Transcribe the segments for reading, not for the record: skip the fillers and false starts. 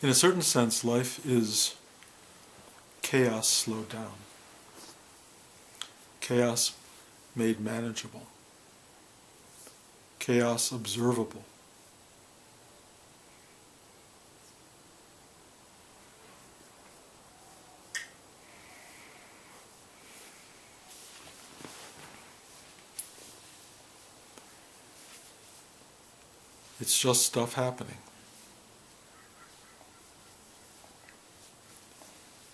In a certain sense, life is chaos slowed down. Chaos made manageable. Chaos observable. It's just stuff happening.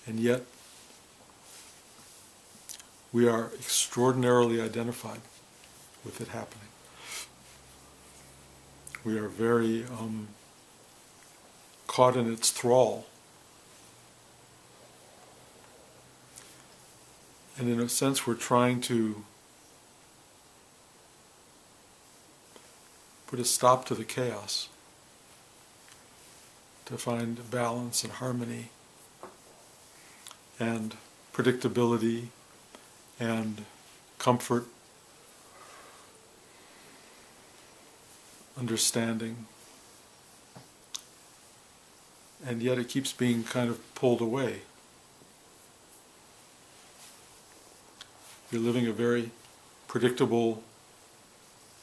And yet, we are extraordinarily identified with it happening. We are very caught in its thrall. And in a sense, we're trying to put a stop to the chaos, to find balance and harmony and predictability and comfort, understanding. And yet it keeps being kind of pulled away. You're living a very predictable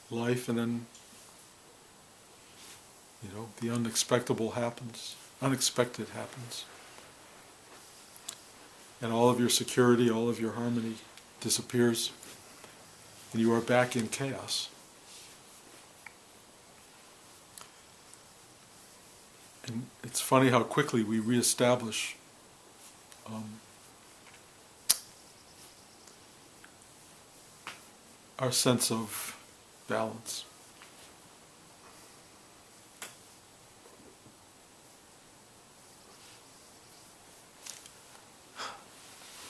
life, and then, the unexpected happens. And all of your security, all of your harmony disappears, and you are back in chaos. And it's funny how quickly we reestablish our sense of balance.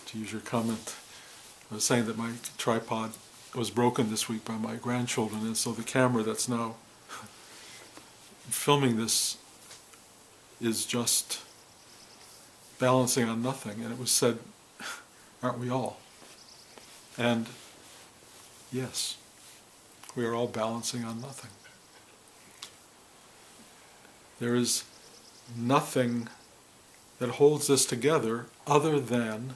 To use your comment, I was saying that my tripod was broken this week by my grandchildren, and so the camera that's now filming this is just balancing on nothing. And it was said, aren't we all? And yes, we are all balancing on nothing. There is nothing that holds this together other than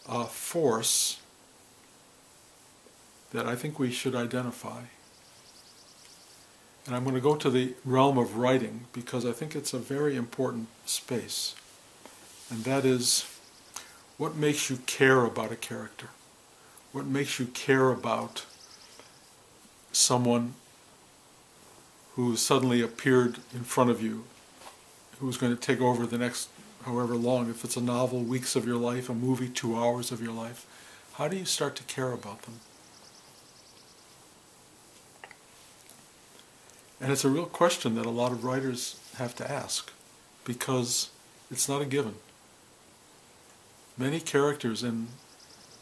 a force that I think we should identify. And I'm going to go to the realm of writing because I think it's a very important space. And that is, what makes you care about a character? What makes you care about someone who suddenly appeared in front of you, who's going to take over the next however long, if it's a novel, weeks of your life, a movie, 2 hours of your life? How do you start to care about them? And it's a real question that a lot of writers have to ask, because it's not a given. Many characters in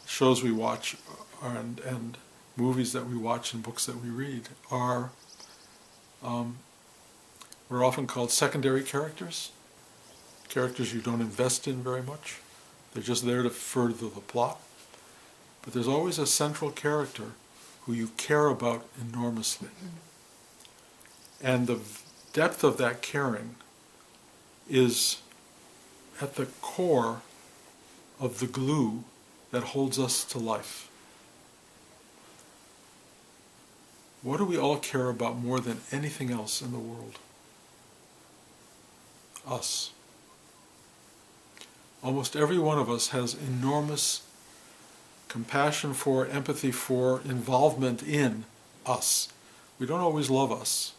shows we watch and movies that we watch and books that we read are, we're often called secondary characters, characters you don't invest in very much. They're just there to further the plot. But there's always a central character who you care about enormously. And the depth of that caring is at the core of the glue that holds us to life. What do we all care about more than anything else in the world? Us. Almost every one of us has enormous compassion for, empathy for, involvement in us. We don't always love us,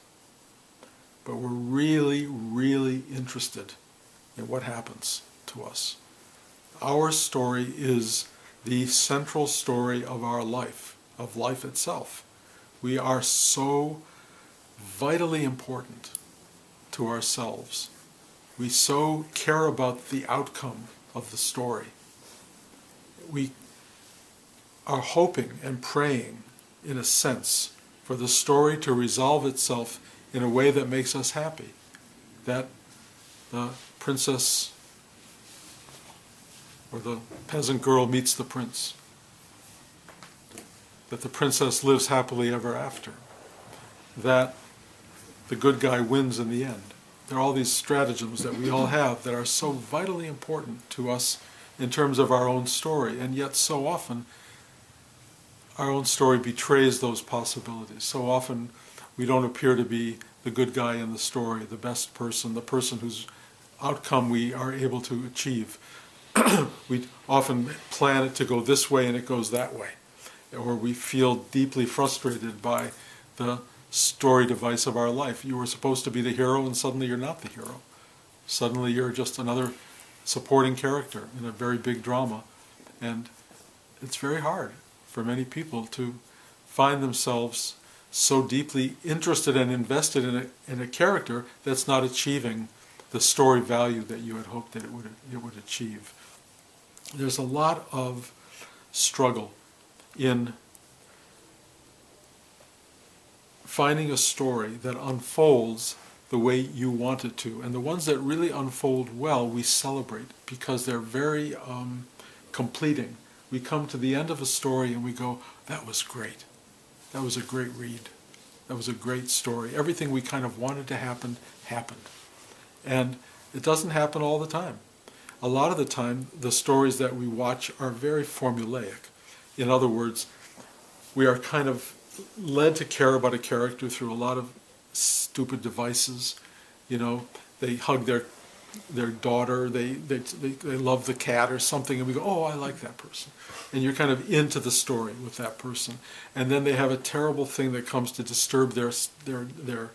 but we're really, really interested in what happens to us. Our story is the central story of our life, of life itself. We are so vitally important to ourselves. We so care about the outcome of the story. We are hoping and praying, in a sense, for the story to resolve itself in a way that makes us happy. That the princess or the peasant girl meets the prince. That the princess lives happily ever after. That the good guy wins in the end. There are all these stratagems that we all have that are so vitally important to us in terms of our own story, and yet so often our own story betrays those possibilities. So often we don't appear to be the good guy in the story, the best person, the person whose outcome we are able to achieve. We often plan it to go this way and it goes that way. Or we feel deeply frustrated by the story device of our life. You were supposed to be the hero and suddenly you're not the hero. Suddenly you're just another supporting character in a very big drama. And it's very hard for many people to find themselves so deeply interested and invested in a character that's not achieving the story value that you had hoped that it would achieve. There's a lot of struggle in finding a story that unfolds the way you want it to. And the ones that really unfold well, we celebrate because they're very completing. We come to the end of a story and we go, that was great. That was a great read. That was a great story. Everything we kind of wanted to happen, happened. And it doesn't happen all the time. A lot of the time, the stories that we watch are very formulaic. In other words, we are kind of led to care about a character through a lot of stupid devices. You know, they hug their daughter, they love the cat or something, and we go, oh, I like that person. And you're kind of into the story with that person. And then they have a terrible thing that comes to disturb their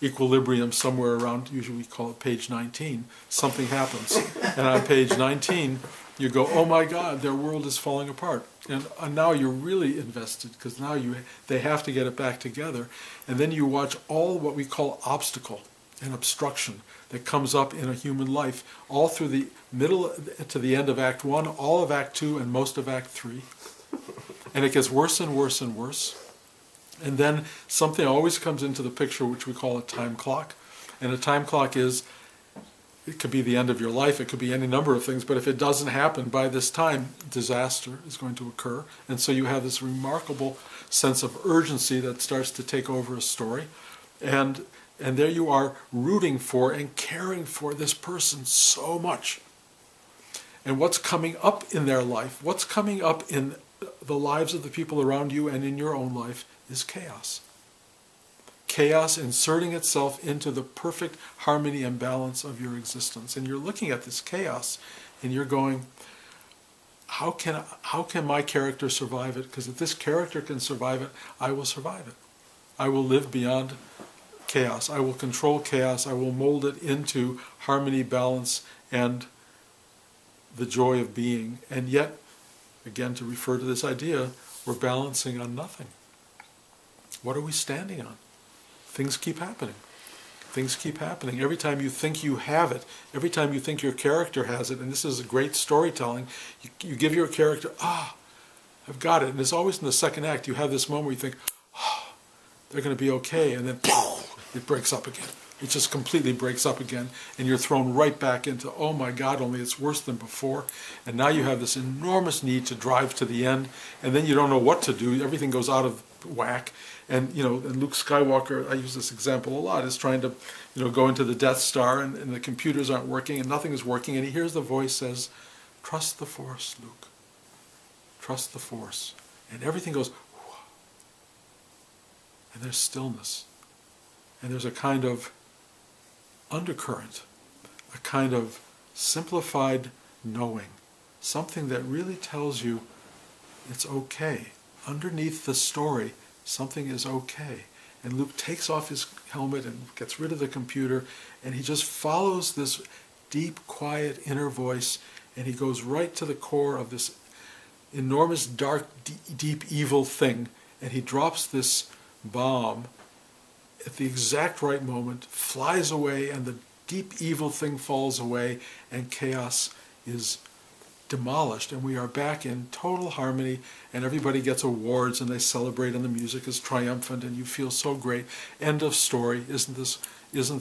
equilibrium somewhere around, usually we call it page 19. Something happens. And on page 19, you go, oh my God, their world is falling apart. And now you're really invested because now they have to get it back together. And then you watch all what we call obstacle and obstruction that comes up in a human life, all through the middle to the end of Act 1, all of Act 2, and most of Act 3. And it gets worse and worse and worse. And then something always comes into the picture which we call a time clock. And a time clock is, it could be the end of your life, it could be any number of things, but if it doesn't happen by this time, disaster is going to occur. And so you have this remarkable sense of urgency that starts to take over a story. And there you are rooting for and caring for this person so much. And what's coming up in their life, what's coming up in the lives of the people around you and in your own life is chaos. Chaos inserting itself into the perfect harmony and balance of your existence. And you're looking at this chaos and you're going, how can my character survive it? Because if this character can survive it, I will survive it. I will live beyond chaos. I will control chaos. I will mold it into harmony, balance, and the joy of being. And yet, again, to refer to this idea, we're balancing on nothing. What are we standing on? Things keep happening. Things keep happening. Every time you think you have it, every time you think your character has it, and this is a great storytelling, you give your character, I've got it. And it's always in the second act, you have this moment where you think, they're going to be okay, and then it breaks up again. It just completely breaks up again, and you're thrown right back into, oh my God, only it's worse than before. And now you have this enormous need to drive to the end, and then you don't know what to do. Everything goes out of whack. And and Luke Skywalker, I use this example a lot, is trying to go into the Death Star, and the computers aren't working, and nothing is working, and he hears the voice says, trust the Force, Luke. Trust the Force. And everything goes, whoa. And there's stillness. And there's a kind of undercurrent, a kind of simplified knowing, something that really tells you it's okay. Underneath the story, something is okay. And Luke takes off his helmet and gets rid of the computer, and he just follows this deep, quiet inner voice, and he goes right to the core of this enormous, dark, deep, evil thing, and he drops this bomb at the exact right moment, flies away, and the deep evil thing falls away, and chaos is demolished, and we are back in total harmony, and everybody gets awards, and they celebrate, and the music is triumphant, and you feel so great. End of story. Isn't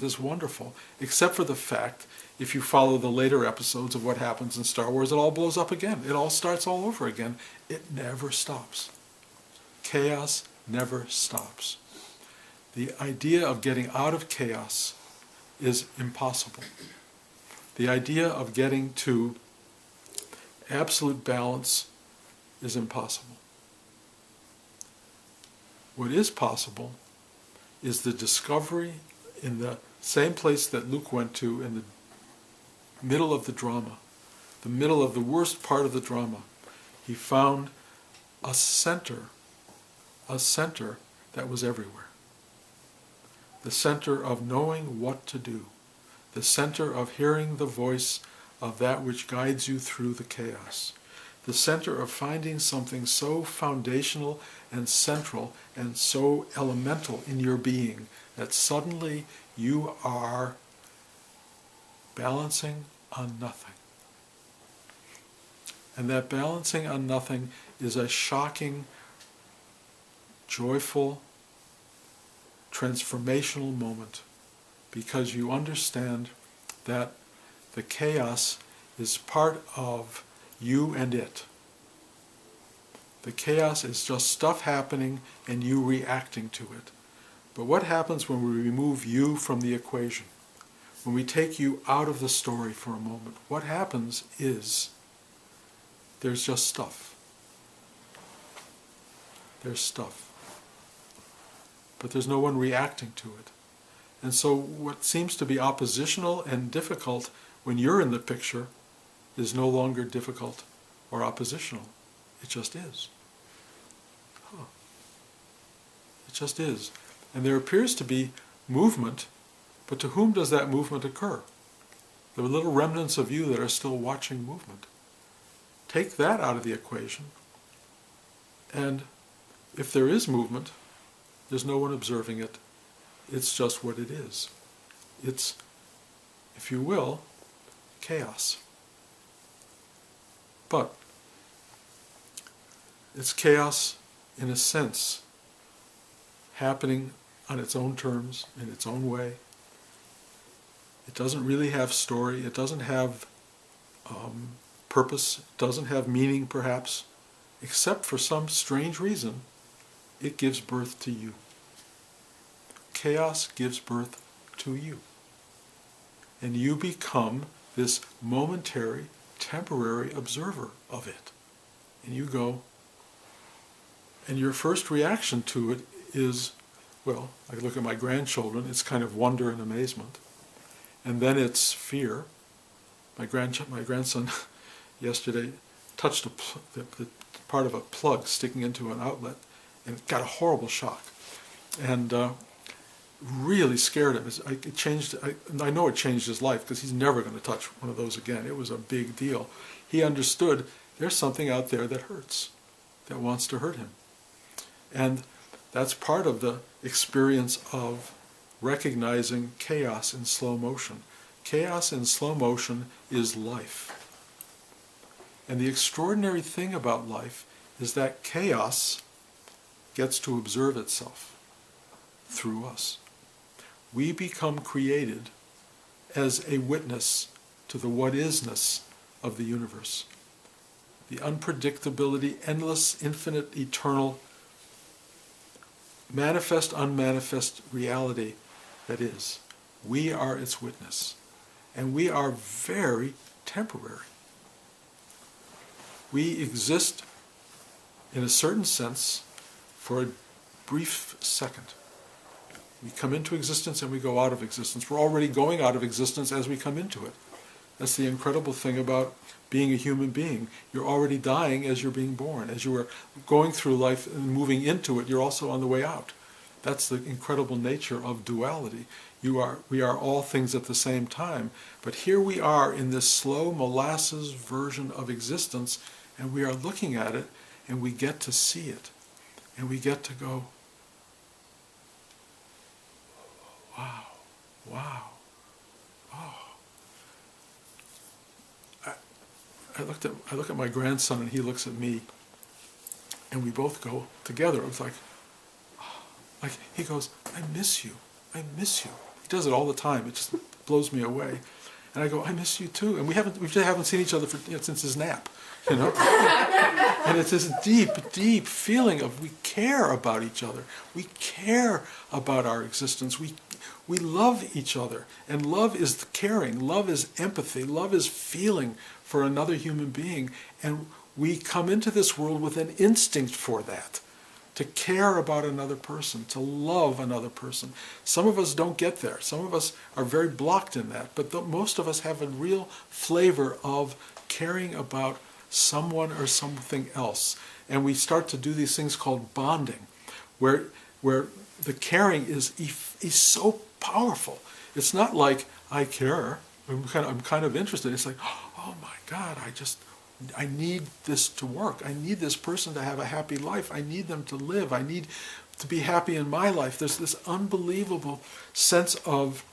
this wonderful? Except for the fact, if you follow the later episodes of what happens in Star Wars, it all blows up again. It all starts all over again. It never stops. Chaos never stops. The idea of getting out of chaos is impossible. The idea of getting to absolute balance is impossible. What is possible is the discovery in the same place that Luke went to in the middle of the drama, the middle of the worst part of the drama. He found a center that was everywhere. The center of knowing what to do. The center of hearing the voice of that which guides you through the chaos. The center of finding something so foundational and central and so elemental in your being that suddenly you are balancing on nothing. And that balancing on nothing is a shocking, joyful, transformational moment, because you understand that the chaos is part of you and it. The chaos is just stuff happening and you reacting to it. But what happens when we remove you from the equation? When we take you out of the story for a moment, what happens is there's just stuff. There's stuff. But there's no one reacting to it. And so what seems to be oppositional and difficult when you're in the picture is no longer difficult or oppositional. It just is. It just is. And there appears to be movement, but to whom does that movement occur? There are little remnants of you that are still watching movement. Take that out of the equation, and if there is movement, there's no one observing it. It's just what it is. It's, if you will, chaos. But it's chaos in a sense, happening on its own terms, in its own way. It doesn't really have story. It doesn't have purpose. It doesn't have meaning, perhaps, except for some strange reason. It gives birth to you. Chaos gives birth to you. And you become this momentary, temporary observer of it. And you go, and your first reaction to it is, well, I look at my grandchildren, it's kind of wonder and amazement. And then it's fear. My grandson yesterday touched the part of a plug sticking into an outlet and got a horrible shock. And really scared him. It changed. I know it changed his life because he's never going to touch one of those again. It was a big deal. He understood there's something out there that hurts, that wants to hurt him. And that's part of the experience of recognizing chaos in slow motion. Chaos in slow motion is life. And the extraordinary thing about life is that chaos gets to observe itself through us. We become created as a witness to the what-isness of the universe. The unpredictability, endless, infinite, eternal, manifest, unmanifest reality that is. We are its witness. And we are very temporary. We exist, in a certain sense, for a brief second. We come into existence and we go out of existence. We're already going out of existence as we come into it. That's the incredible thing about being a human being. You're already dying as you're being born. As you are going through life and moving into it, you're also on the way out. That's the incredible nature of duality. We are all things at the same time. But here we are in this slow molasses version of existence, and we are looking at it, and we get to see it. And we get to go, wow, wow, oh. I look at my grandson and he looks at me, and we both go together. It was like he goes, I miss you, I miss you. He does it all the time. It just blows me away. And I go, I miss you too. And we just haven't seen each other since his nap, you know. And it's this deep, deep feeling of we care about each other. We care about our existence. We love each other. And love is caring. Love is empathy. Love is feeling for another human being. And we come into this world with an instinct for that. To care about another person, to love another person. Some of us don't get there. Some of us are very blocked in that. But most of us have a real flavor of caring about someone or something else. And we start to do these things called bonding, where the caring is so powerful. It's not like, I care, I'm kind of interested. It's like, oh my God, I need this to work. I need this person to have a happy life. I need them to live. I need to be happy in my life. There's this unbelievable sense of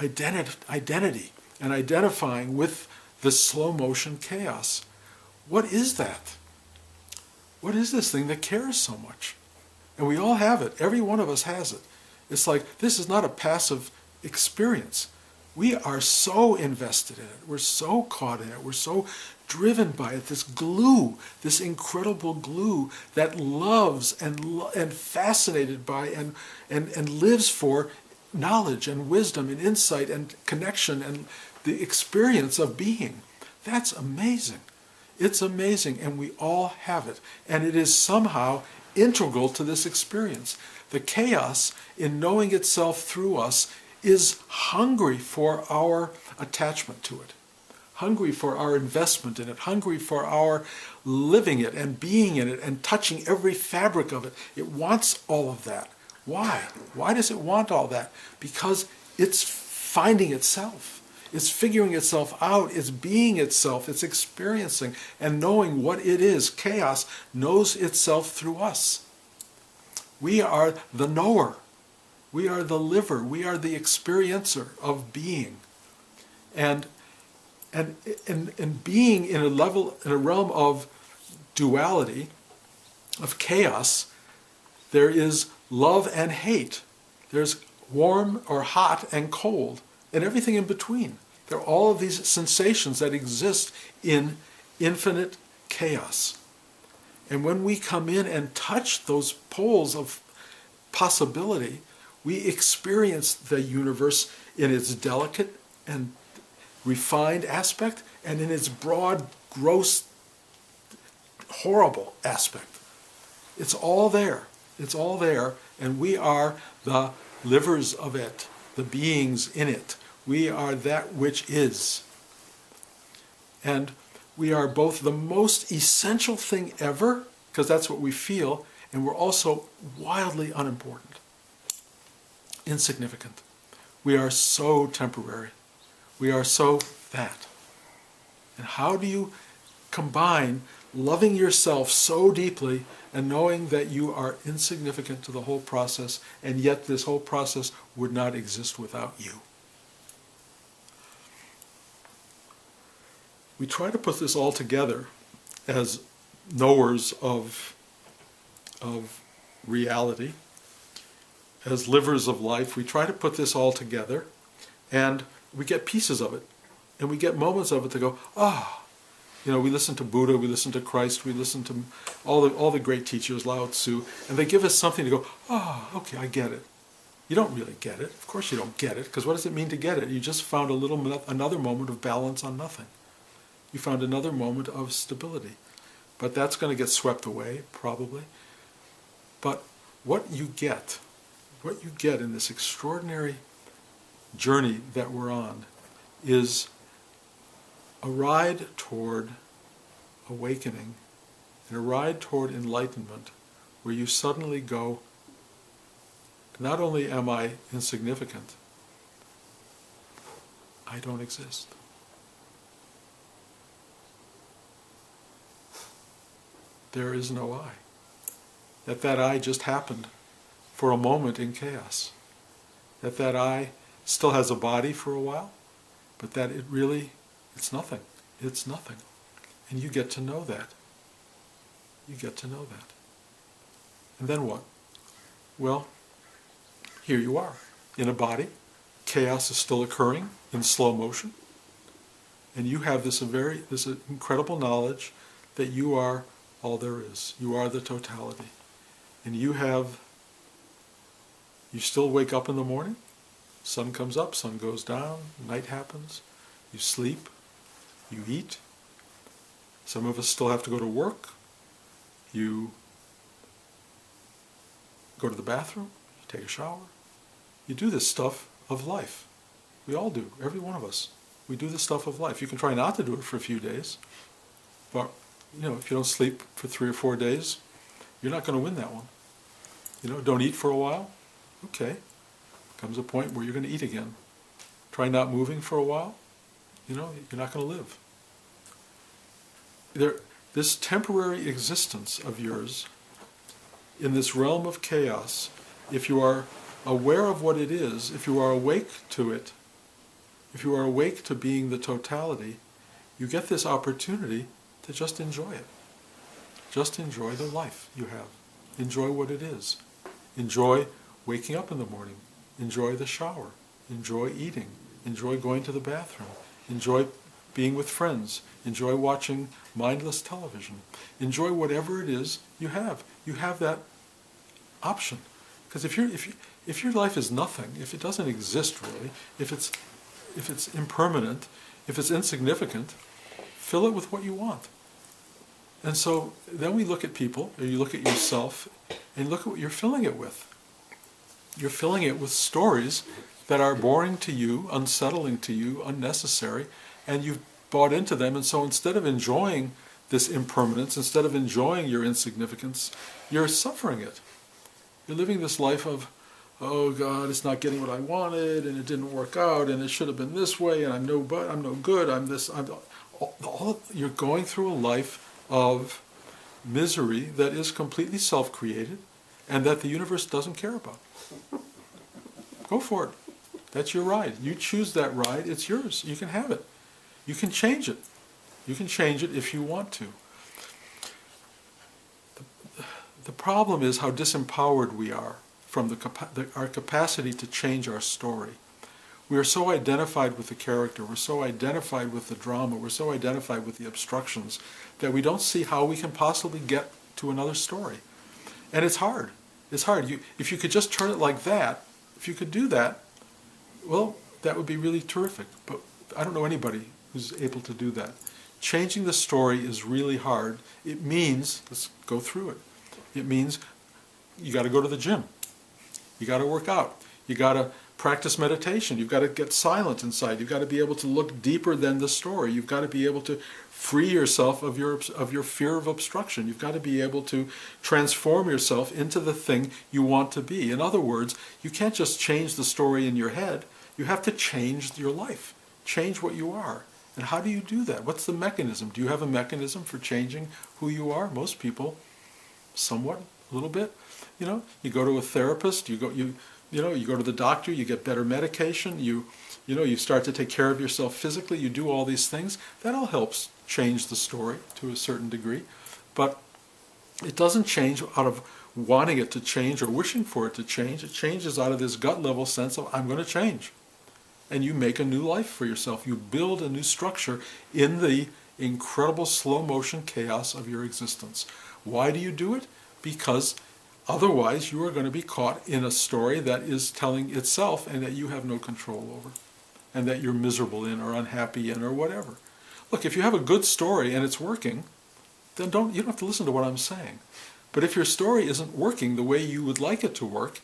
identity and identifying with this slow motion chaos. What is that? What is this thing that cares so much? And we all have it. Every one of us has it. It's like, this is not a passive experience. We are so invested in it. We're so caught in it. We're so driven by it. This glue, this incredible glue that loves and fascinated by and lives for knowledge and wisdom and insight and connection and the experience of being. That's amazing. It's amazing, and we all have it. And it is somehow integral to this experience. The chaos in knowing itself through us is hungry for our attachment to it, hungry for our investment in it, hungry for our living it and being in it and touching every fabric of it. It wants all of that. Why? Why does it want all that? Because it's finding itself. It's figuring itself out. It's being itself. It's experiencing and knowing what it is. Chaos knows itself through us. We are the knower. We are the liver. We are the experiencer of being. And being in a realm of duality, of chaos, there is love and hate. There's warm or hot and cold, and everything in between. There are all of these sensations that exist in infinite chaos. And when we come in and touch those poles of possibility, we experience the universe in its delicate and refined aspect and in its broad, gross, horrible aspect. It's all there. It's all there, and we are the livers of it, the beings in it. We are that which is. And we are both the most essential thing ever, because that's what we feel, and we're also wildly unimportant, insignificant. We are so temporary. We are so that. And how do you combine loving yourself so deeply and knowing that you are insignificant to the whole process, and yet this whole process would not exist without you? We try to put this all together as knowers of reality, as livers of life. We try to put this all together, and we get pieces of it, and we get moments of it to go, we listen to Buddha, we listen to Christ, we listen to all the great teachers, Lao Tzu, and they give us something to go, okay, I get it. You don't really get it. Of course you don't get it, because what does it mean to get it? You just found another moment of balance on nothing. You found another moment of stability. But that's going to get swept away, probably. But what you get in this extraordinary journey that we're on is a ride toward awakening and a ride toward enlightenment, where you suddenly go, not only am I insignificant, I don't exist. There is no I. That I just happened for a moment in chaos. That I still has a body for a while, but that it's nothing. It's nothing. And you get to know that. You get to know that. And then what? Well, here you are, in a body. Chaos is still occurring in slow motion. And you have this incredible knowledge that you are all there is. You are the totality. And you still wake up in the morning, Sun comes up, sun goes down, night happens, you sleep, you eat. Some of us still have to go to work. You go to the bathroom, you take a shower. You do this stuff of life. We all do, every one of us. We do this stuff of life. You can try not to do it for a few days, but if you don't sleep for 3 or 4 days, you're not going to win that one. Don't eat for a while. Okay. Comes a point where you're going to eat again. Try not moving for a while. You're not going to live. This temporary existence of yours in this realm of chaos, if you are aware of what it is, if you are awake to it, if you are awake to being the totality, you get this opportunity to just enjoy it. Just enjoy the life you have. Enjoy what it is. Enjoy waking up in the morning. Enjoy the shower. Enjoy eating. Enjoy going to the bathroom. Enjoy being with friends. Enjoy watching mindless television. Enjoy whatever it is you have. You have that option. Because if your life is nothing, if it doesn't exist really, if it's impermanent, if it's insignificant, fill it with what you want. And so then we look at people, or you look at yourself, and look at what you're filling it with. You're filling it with stories that are boring to you, unsettling to you, unnecessary, and you've bought into them. And so instead of enjoying this impermanence, instead of enjoying your insignificance, you're suffering it. You're living this life of, oh God, it's not getting what I wanted, and it didn't work out, and it should have been this way, and I'm no good, you're going through a life of misery that is completely self-created and that the universe doesn't care about. Go for it. That's your ride. You choose that ride, it's yours. You can have it. You can change it. You can change it if you want to. The problem is how disempowered we are from our capacity to change our story. We are so identified with the character, we're so identified with the drama, we're so identified with the obstructions that we don't see how we can possibly get to another story. And it's hard. It's hard. If you could just turn it like that, if you could do that, well, that would be really terrific. But I don't know anybody who's able to do that. Changing the story is really hard. It means, let's go through it. It means you got to go to the gym. You got to work out. You got to practice meditation. You've got to get silent inside. You've got to be able to look deeper than the story. You've got to be able to free yourself of your fear of obstruction. You've got to be able to transform yourself into the thing you want to be. In other words, you can't just change the story in your head. You have to change your life. Change what you are. And how do you do that? What's the mechanism? Do you have a mechanism for changing who you are? Most people, somewhat, a little bit. You go to a therapist, you go to the doctor, you get better medication, you start to take care of yourself physically, you do all these things. That all helps change the story to a certain degree. But it doesn't change out of wanting it to change or wishing for it to change. It changes out of this gut level sense of, I'm going to change. And you make a new life for yourself. You build a new structure in the incredible slow motion chaos of your existence. Why do you do it? Because otherwise you are going to be caught in a story that is telling itself and that you have no control over, and that you're miserable in or unhappy in or whatever. Look, if you have a good story and it's working, then you don't have to listen to what I'm saying. But if your story isn't working the way you would like it to work,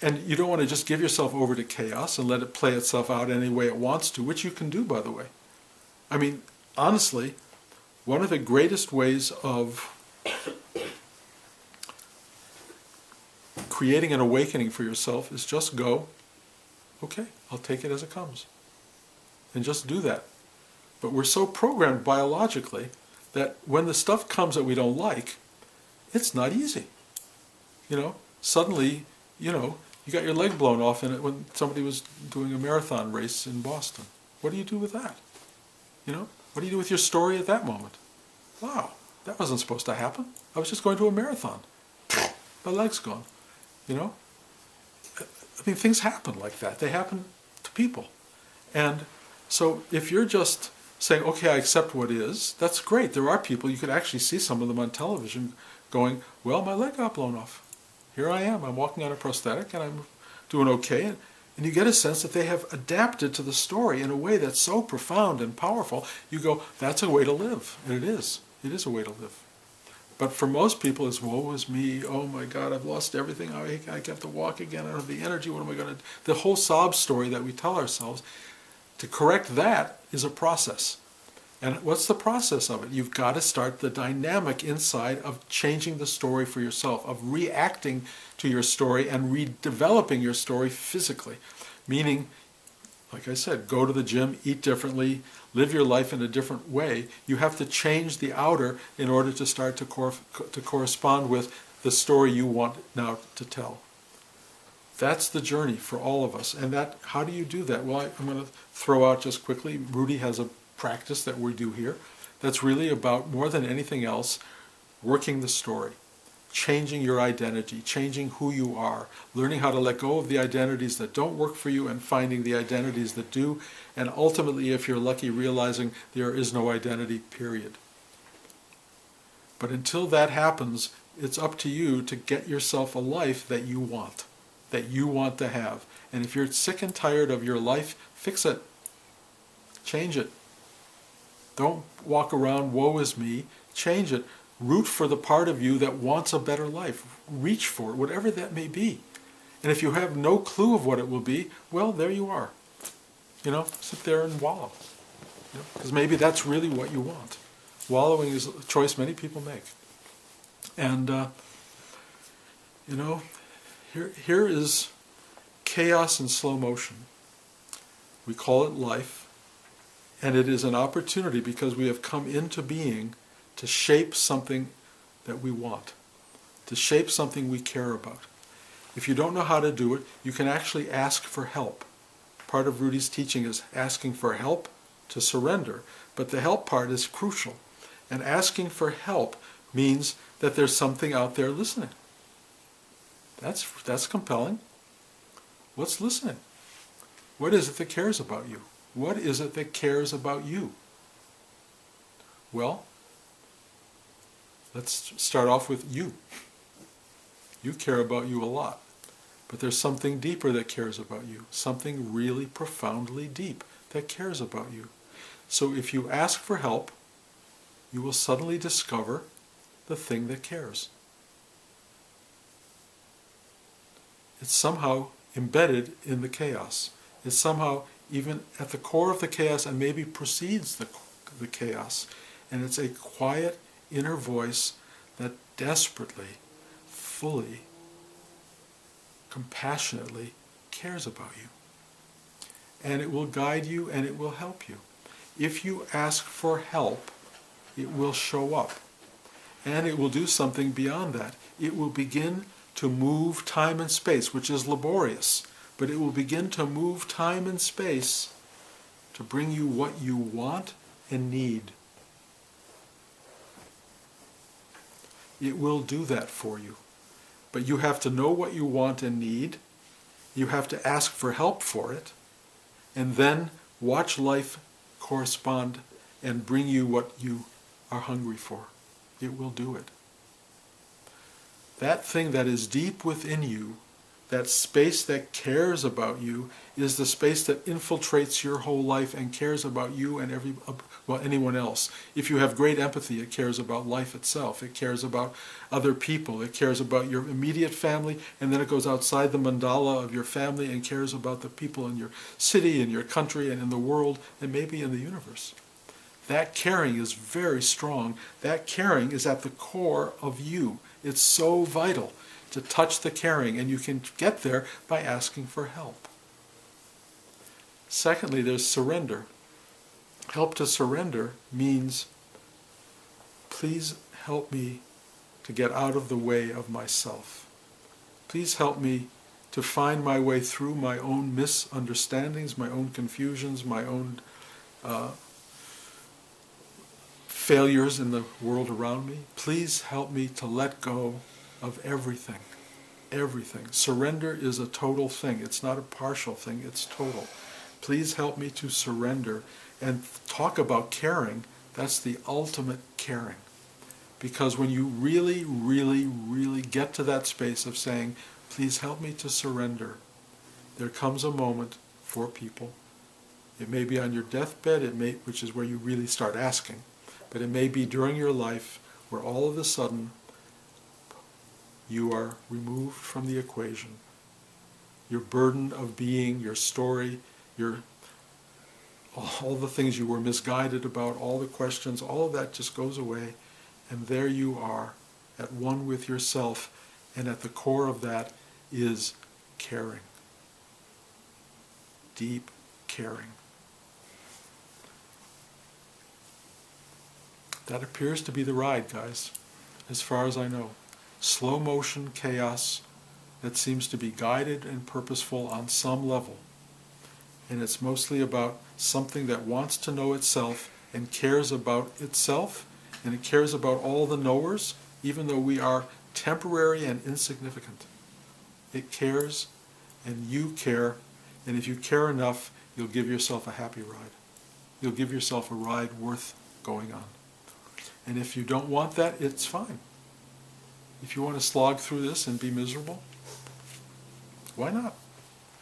and you don't want to just give yourself over to chaos and let it play itself out any way it wants to, which you can do, by the way. I mean, honestly, one of the greatest ways of creating an awakening for yourself is just go, okay, I'll take it as it comes. And just do that. But we're so programmed biologically that when the stuff comes that we don't like, it's not easy. Suddenly, you got your leg blown off in it when somebody was doing a marathon race in Boston. What do you do with that? What do you do with your story at that moment? Wow, that wasn't supposed to happen. I was just going to a marathon. My leg's gone. I mean, things happen like that. They happen to people. And so if you're just saying, okay, I accept what is, that's great. There are people, you could actually see some of them on television going, well, my leg got blown off. Here I am. I'm walking on a prosthetic and I'm doing okay. And you get a sense that they have adapted to the story in a way that's so profound and powerful. You go, that's a way to live. And it is. It is a way to live. But for most people, it's woe is me. Oh my God, I've lost everything. I have to walk again. I don't have the energy. What am I going to do? The whole sob story that we tell ourselves, to correct that is a process. And what's the process of it? You've got to start the dynamic inside of changing the story for yourself, of reacting to your story and redeveloping your story physically. Meaning, like I said, go to the gym, eat differently, live your life in a different way. You have to change the outer in order to start to correspond with the story you want now to tell. That's the journey for all of us. And that, how do you do that? Well, I'm going to throw out just quickly, Rudy has a practice that we do here that's really about, more than anything else, working the story, changing your identity, changing who you are, learning how to let go of the identities that don't work for you and finding the identities that do, and ultimately, if you're lucky, realizing there is no identity, period. But until that happens, it's up to you to get yourself a life that you want to have. And if you're sick and tired of your life, fix it. Change it. Don't walk around, woe is me. Change it. Root for the part of you that wants a better life. Reach for it, whatever that may be. And if you have no clue of what it will be, well, there you are. Sit there and wallow. Because maybe that's really what you want. Wallowing is a choice many people make. And, here is chaos in slow motion. We call it life. And it is an opportunity because we have come into being to shape something that we want, to shape something we care about. If you don't know how to do it, you can actually ask for help. Part of Rudy's teaching is asking for help to surrender, but the help part is crucial. And asking for help means that there's something out there listening. That's compelling. What's listening? What is it that cares about you? What is it that cares about you? Well, let's start off with you. You care about you a lot. But there's something deeper that cares about you. Something really profoundly deep that cares about you. So if you ask for help, you will suddenly discover the thing that cares. It's somehow embedded in the chaos. It's somehow even at the core of the chaos and maybe precedes the chaos. And it's a quiet inner voice that desperately, fully, compassionately cares about you. And it will guide you and it will help you. If you ask for help, it will show up. And it will do something beyond that. It will begin to move time and space, which is laborious. But it will begin to move time and space to bring you what you want and need. It will do that for you. But you have to know what you want and need. You have to ask for help for it. And then watch life correspond and bring you what you are hungry for. It will do it. That thing that is deep within you, that space that cares about you, is the space that infiltrates your whole life and cares about you and anyone else. If you have great empathy, it cares about life itself. It cares about other people. It cares about your immediate family, and then it goes outside the mandala of your family and cares about the people in your city, in your country, and in the world, and maybe in the universe. That caring is very strong. That caring is at the core of you. It's so vital to touch the caring, and you can get there by asking for help. Secondly, there's surrender. Help to surrender means, please help me to get out of the way of myself. Please help me to find my way through my own misunderstandings, my own confusions, my own failures in the world around me. Please help me to let go of everything. Everything. Surrender is a total thing. It's not a partial thing. It's total. Please help me to surrender. And talk about caring, that's the ultimate caring. Because when you really, really, really get to that space of saying, please help me to surrender, there comes a moment for people. It may be on your deathbed, which is where you really start asking, but it may be during your life where all of a sudden you are removed from the equation. Your burden of being, your story, all the things you were misguided about, all the questions, all of that just goes away, and there you are, at one with yourself, and at the core of that is caring. Deep caring. That appears to be the ride, guys, as far as I know. Slow motion chaos that seems to be guided and purposeful on some level. And it's mostly about something that wants to know itself and cares about itself, and it cares about all the knowers, even though we are temporary and insignificant. It cares, and you care, and if you care enough, you'll give yourself a happy ride. You'll give yourself a ride worth going on. And if you don't want that, it's fine. If you want to slog through this and be miserable, why not?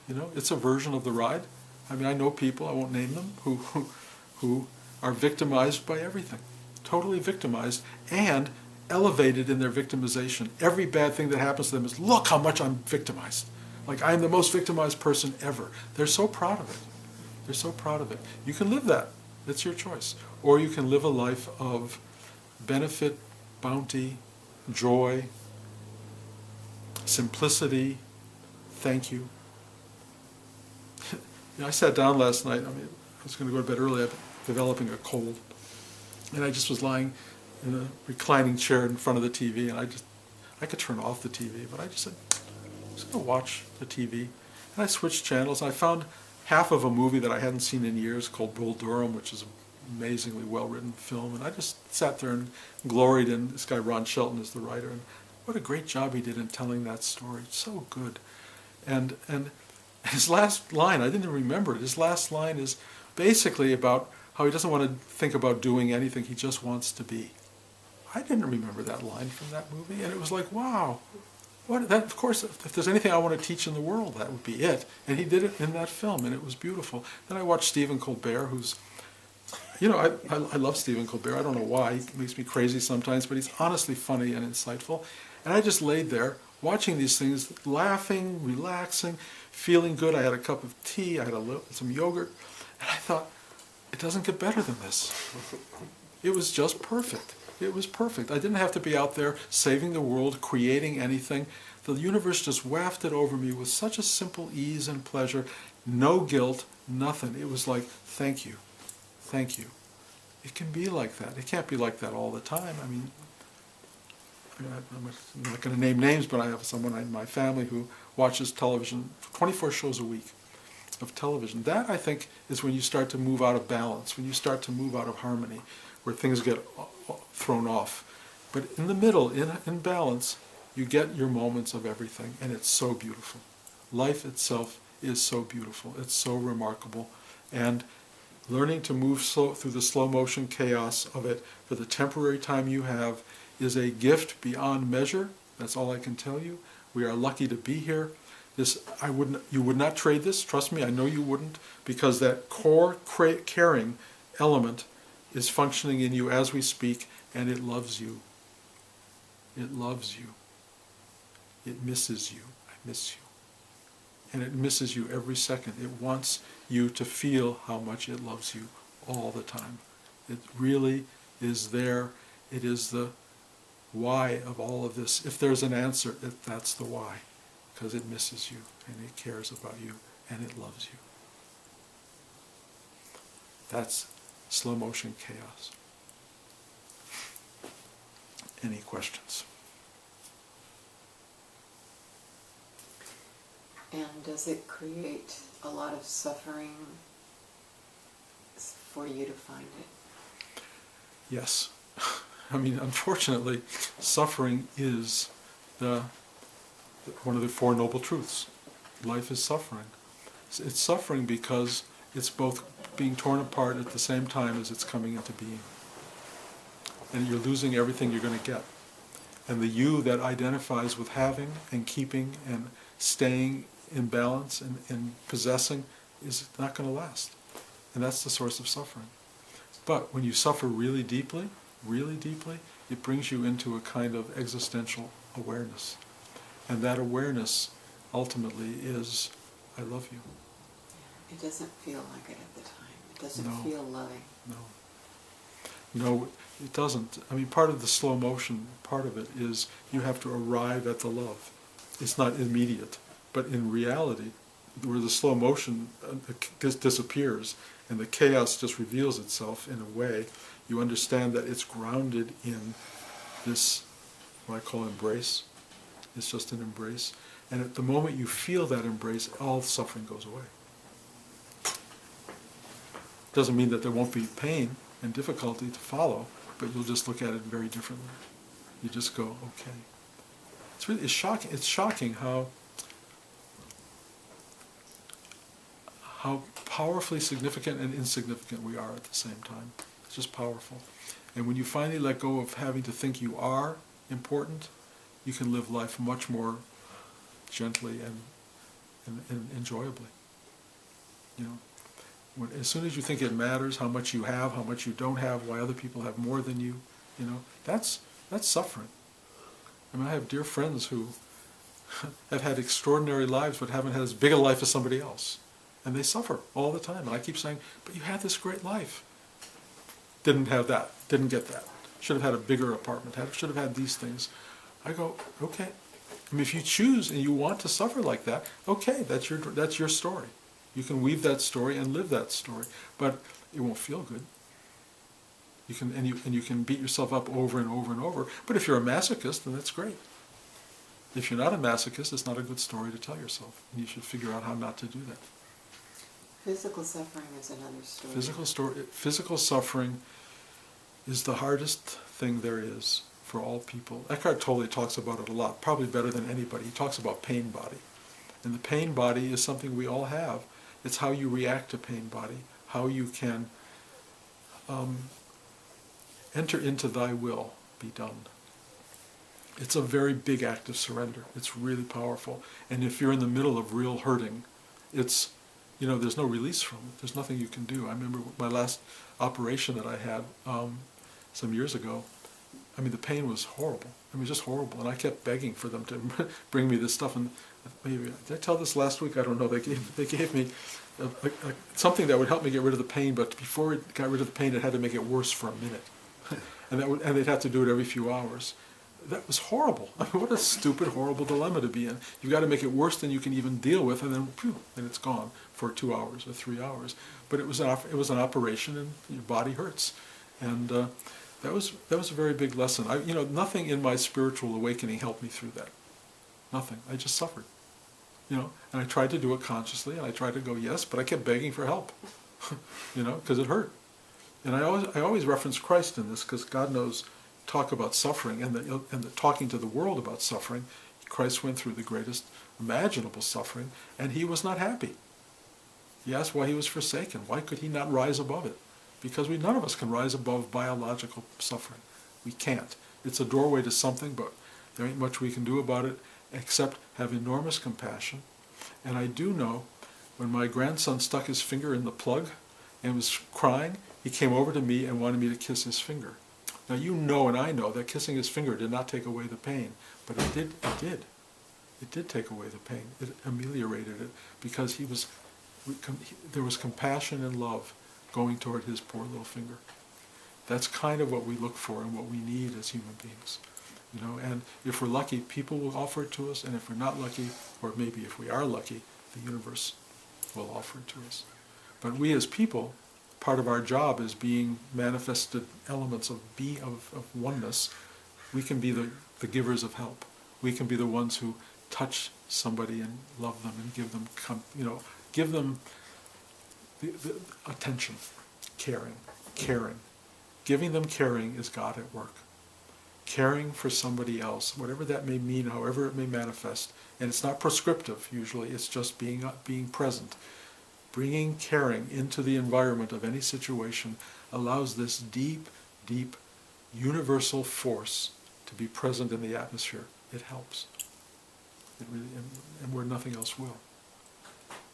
You know, it's a version of the ride. I mean, I know people, I won't name them, who are victimized by everything. Totally victimized and elevated in their victimization. Every bad thing that happens to them is, look how much I'm victimized. Like, I'm the most victimized person ever. They're so proud of it. They're so proud of it. You can live that. It's your choice. Or you can live a life of benefit, bounty, joy, simplicity, thank you. You know, I sat down last night. I mean, I was going to go to bed early. I'm developing a cold. And I just was lying in a reclining chair in front of the TV, and I could turn off the TV, but I just said, I'm just going to watch the TV. And I switched channels, and I found half of a movie that I hadn't seen in years called Bull Durham, which is an amazingly well-written film, and I just sat there and gloried in this guy. Ron Shelton is the writer, and what a great job he did in telling that story. It's so good. And his last line, I didn't even remember it, his last line is basically about how he doesn't want to think about doing anything, he just wants to be. I didn't remember that line from that movie, and it was like, wow. Of course, if there's anything I want to teach in the world, that would be it. And he did it in that film, and it was beautiful. Then I watched Stephen Colbert, who's, you know, I love Stephen Colbert. I don't know why. He makes me crazy sometimes, but he's honestly funny and insightful. And I just laid there watching these things, laughing, relaxing, feeling good. I had a cup of tea, I had some yogurt, and I thought, it doesn't get better than this. It was just perfect. It was perfect. I didn't have to be out there saving the world, creating anything. The universe just wafted over me with such a simple ease and pleasure, no guilt, nothing. It was like, thank you, thank you. It can be like that. It can't be like that all the time. I mean, I'm not going to name names, but I have someone in my family who watches television, 24 shows a week of television. That, I think, is when you start to move out of balance, when you start to move out of harmony, where things get thrown off. But in the middle, in balance, you get your moments of everything, and it's so beautiful. Life itself is so beautiful. It's so remarkable. And learning to move through the slow motion chaos of it for the temporary time you have is a gift beyond measure. That's all I can tell you. We are lucky to be here. You would not trade this, trust me, I know you wouldn't, because that core caring element is functioning in you as we speak, and it loves you. It loves you. It misses you. I miss you. And it misses you every second. It wants you to feel how much it loves you all the time. It really is there. It is the why of all of this. If there's an answer, that's the why. Because it misses you, and it cares about you, and it loves you. That's slow motion chaos. Any questions? And does it create a lot of suffering for you to find it? Yes. I mean, unfortunately, suffering is one of the Four Noble Truths. Life is suffering. It's suffering because it's both being torn apart at the same time as it's coming into being. And you're losing everything you're going to get. And the you that identifies with having and keeping and staying imbalance and possessing is not going to last. And that's the source of suffering. But when you suffer really deeply, it brings you into a kind of existential awareness. And that awareness ultimately is, I love you. It doesn't feel like it at the time. It doesn't No. feel loving. No, it doesn't. I mean, part of the slow motion, part of it is you have to arrive at the love. It's not immediate. But in reality, where the slow motion disappears and the chaos just reveals itself in a way, you understand that it's grounded in this, what I call embrace. It's just an embrace. And at the moment you feel that embrace, all suffering goes away. Doesn't mean that there won't be pain and difficulty to follow, but you'll just look at it very differently. You just go, okay. It's shocking. It's shocking how powerfully significant and insignificant we are at the same time. It's just powerful. And when you finally let go of having to think you are important, you can live life much more gently and enjoyably. You know, as soon as you think it matters how much you have, how much you don't have, why other people have more than you, that's suffering. I mean, I have dear friends who have had extraordinary lives but haven't had as big a life as somebody else. And they suffer all the time. And I keep saying, but you had this great life. Didn't have that. Didn't get that. Should have had a bigger apartment. Should have had these things. I go, okay. I mean, if you choose and you want to suffer like that, okay, that's your story. You can weave that story and live that story. But it won't feel good. You can beat yourself up over and over and over. But if you're a masochist, then that's great. If you're not a masochist, it's not a good story to tell yourself. And you should figure out how not to do that. Physical suffering is another story. Physical suffering is the hardest thing there is for all people. Eckhart Tolle talks about it a lot, probably better than anybody. He talks about pain body. And the pain body is something we all have. It's how you react to pain body, how you can enter into thy will, be done. It's a very big act of surrender. It's really powerful. And if you're in the middle of real hurting, there's no release from it. There's nothing you can do. I remember my last operation that I had some years ago. I mean, the pain was horrible. I mean, just horrible. And I kept begging for them to bring me this stuff. And maybe, did I tell this last week? I don't know. They gave me something that would help me get rid of the pain, but before it got rid of the pain, it had to make it worse for a minute. and they'd have to do it every few hours. That was horrible. I mean, what a stupid, horrible dilemma to be in. You've got to make it worse than you can even deal with, and then, phew, and it's gone for 2 hours or 3 hours. But it was an operation, and your body hurts, and that was a very big lesson. Nothing in my spiritual awakening helped me through that. Nothing. I just suffered, and I tried to do it consciously, and I tried to go yes, but I kept begging for help, because it hurt. And I always reference Christ in this, because God knows. Talk about suffering and the talking to the world about suffering. Christ went through the greatest imaginable suffering, and he was not happy. He asked why he was forsaken. Why could he not rise above it? Because none of us can rise above biological suffering. We can't. It's a doorway to something, but there ain't much we can do about it except have enormous compassion. And I do know when my grandson stuck his finger in the plug and was crying, he came over to me and wanted me to kiss his finger. Now and I know that kissing his finger did not take away the pain, but it did. It did take away the pain. It ameliorated it because there was compassion and love going toward his poor little finger. That's kind of what we look for and what we need as human beings. And if we're lucky, people will offer it to us, and if we're not lucky, or maybe if we are lucky, the universe will offer it to us. But we as people, part of our job is being manifested elements of oneness. We can be the givers of help. We can be the ones who touch somebody and love them and give them the attention, caring. Giving them caring is God at work. Caring for somebody else, whatever that may mean, however it may manifest, and it's not prescriptive usually. It's just being present. Bringing caring into the environment of any situation allows this deep, deep, universal force to be present in the atmosphere. It helps. It really, and where nothing else will.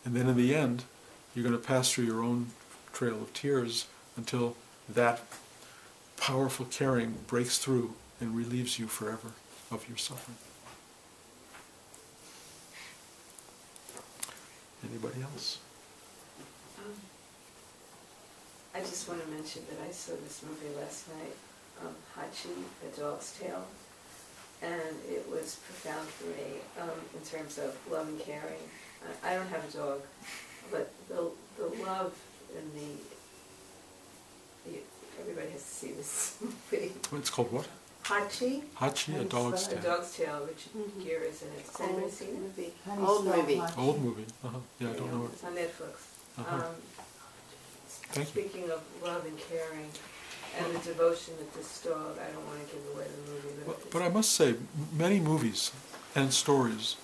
And then in the end, you're going to pass through your own trail of tears until that powerful caring breaks through and relieves you forever of your suffering. Anybody else? I just want to mention that I saw this movie last night, Hachi, A Dog's Tale, and it was profound for me in terms of love and caring. I don't have a dog, but the love and the everybody has to see this movie. It's called what? Hachi. Hachi, A Dog's Tale. A Dog's Tale, Richard Gere is in it. Has anybody seen it? Movie. Old movie. Old movie. Yeah, I don't know it. It's on Netflix. Thank you. Speaking of love and caring and the devotion that this dog, I don't want to give away the movie, But I must say, many movies and stories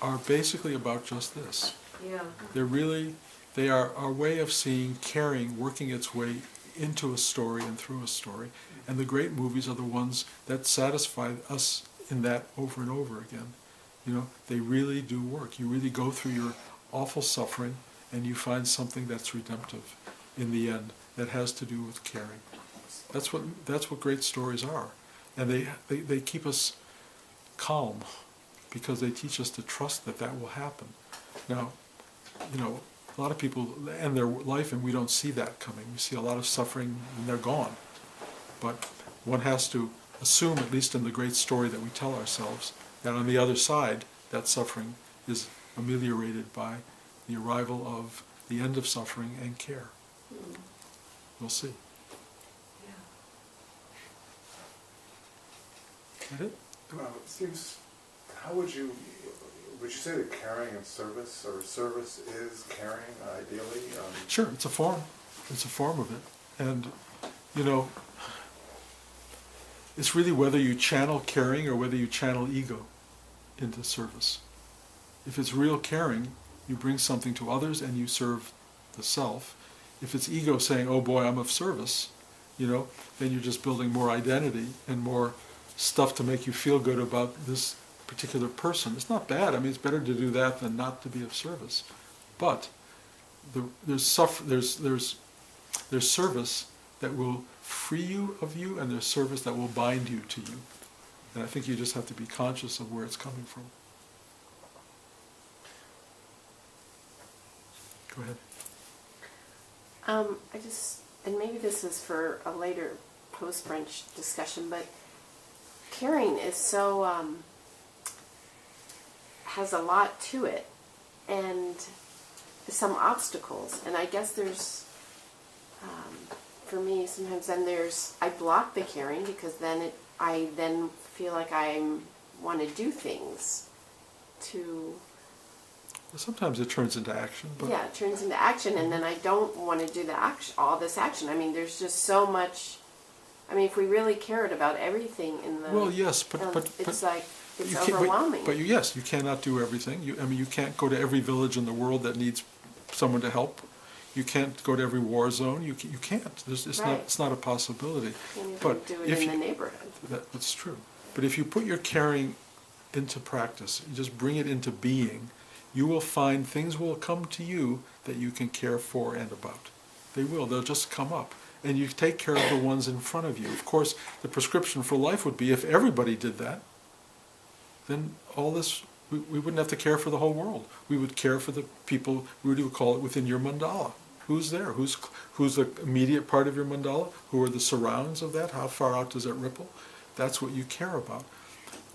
are basically about just this. yeah. They are our way of seeing caring working its way into a story and through a story. And the great movies are the ones that satisfy us in that over and over again. You know, they really do work. You really go through your awful suffering and you find something that's redemptive in the end that has to do with caring. That's what great stories are. And they keep us calm because they teach us to trust that that will happen. Now, you know, a lot of people end their life and we don't see that coming. We see a lot of suffering and they're gone. But one has to assume, at least in the great story that we tell ourselves, that on the other side, that suffering is ameliorated by the arrival of the end of suffering and care. We'll see. Yeah. That it? Well, it seems, how would you say that caring and service, or service is caring, ideally? Sure, it's a form. It's a form of it. And, you know, it's really whether you channel caring or whether you channel ego into service. If it's real caring, you bring something to others and you serve the self. If it's ego saying, oh boy, I'm of service, you know, then you're just building more identity and more stuff to make you feel good about this particular person. It's not bad. I mean, it's better to do that than not to be of service. But there's service that will free you of you, and there's service that will bind you to you. And I think you just have to be conscious of where it's coming from. Go ahead. And maybe this is for a later post-brunch discussion, but caring is so, has a lot to it, and some obstacles. And I guess there's, for me, sometimes then I block the caring because then I then feel like I want to do things to... Sometimes it turns into action. But yeah, it turns into action, and then I don't want to do the action, all this action. I mean, there's just so much. I mean, if we really cared about everything in the... Well, yes, but it's like, it's you overwhelming. But yes, you cannot do everything. You can't go to every village in the world that needs someone to help. You can't go to every war zone. You can't. It's not a possibility. You can't even But do it in the neighborhood. That's true. But if you put your caring into practice, you just bring it into being, you will find things will come to you that you can care for and about. They will. They'll just come up. And you take care of the ones in front of you. Of course, the prescription for life would be if everybody did that, then all this, we wouldn't have to care for the whole world. We would care for the people, Rudy would call it, within your mandala. Who's there? Who's the immediate part of your mandala? Who are the surrounds of that? How far out does it ripple? That's what you care about.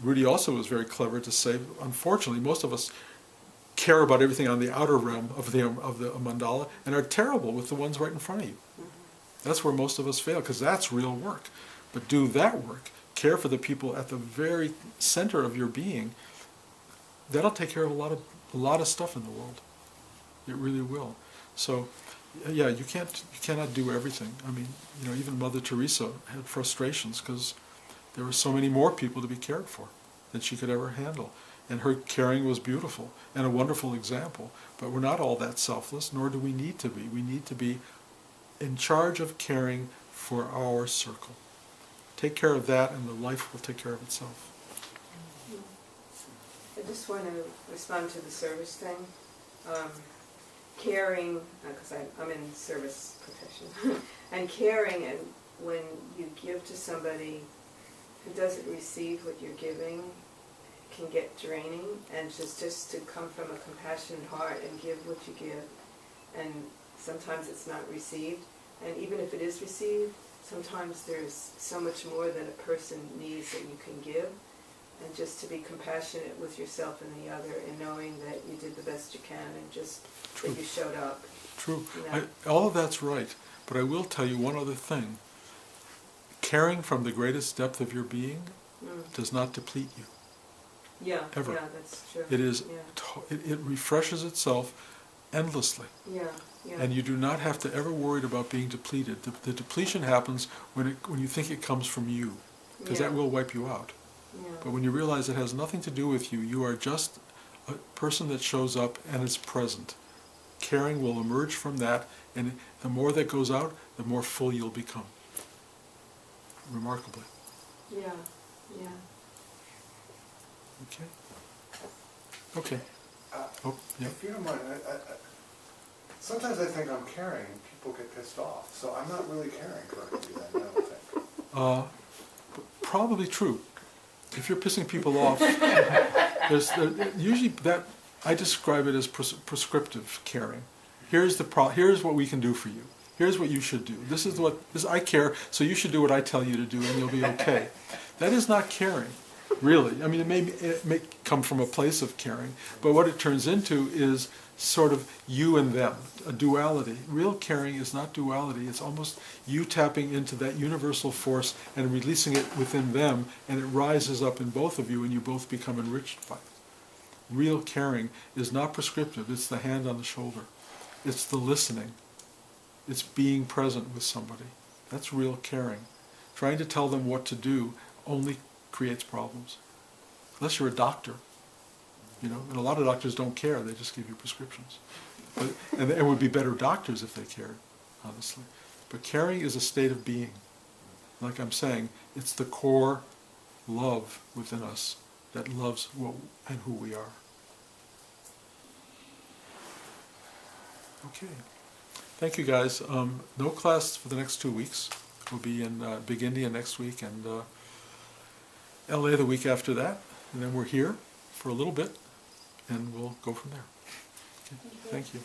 Rudy also was very clever to say, unfortunately, most of us care about everything on the outer realm of the mandala and are terrible with the ones right in front of you. That's where most of us fail, because that's real work. But do that work. Care for the people at the very center of your being. That'll take care of a lot of stuff in the world. It really will. So, yeah, you cannot do everything. I mean, you know, even Mother Teresa had frustrations because there were so many more people to be cared for than she could ever handle. And her caring was beautiful and a wonderful example. But we're not all that selfless, nor do we need to be. We need to be in charge of caring for our circle. Take care of that and the life will take care of itself. I just want to respond to the service thing. caring, because I'm in service profession, and caring, and when you give to somebody who doesn't receive what you're giving, can get draining, and just to come from a compassionate heart and give what you give, and sometimes it's not received, and even if it is received, sometimes there's so much more that a person needs that you can give, and just to be compassionate with yourself and the other, and knowing that you did the best you can, and just that you showed up. True. You know? All of that's right, but I will tell you one other thing. Caring from the greatest depth of your being does not deplete you. Yeah, Ever. yeah, that's true. It is. Yeah. It refreshes itself endlessly. Yeah, yeah. And you do not have to ever worry about being depleted. The depletion happens when you think it comes from you, because that will wipe you out. Yeah. But when you realize it has nothing to do with you, you are just a person that shows up and is present. Caring will emerge from that, and the more that goes out, the more full you'll become. Remarkably. Yeah, yeah. Okay. Okay. Oh, yeah. If you don't mind, sometimes I think I'm caring, people get pissed off. So I'm not really caring correctly then, I don't think. Probably true. If you're pissing people off, usually that I describe it as prescriptive caring. Here's what we can do for you. Here's what you should do. I care, so you should do what I tell you to do, and you'll be okay. That is not caring, really. I mean, it may come from a place of caring, but what it turns into is sort of you and them, a duality. Real caring is not duality. It's almost you tapping into that universal force and releasing it within them, and it rises up in both of you, and you both become enriched by it. Real caring is not prescriptive. It's the hand on the shoulder. It's the listening. It's being present with somebody. That's real caring. Trying to tell them what to do only creates problems. Unless you're a doctor, and a lot of doctors don't care. They just give you prescriptions. And they would be better doctors if they cared, honestly. But caring is a state of being. Like I'm saying, it's the core love within us that loves what and who we are. Okay. Thank you, guys. No class for the next 2 weeks. We'll be in Big India next week and LA the week after that. And then we're here for a little bit, and we'll go from there. Okay. Thank you.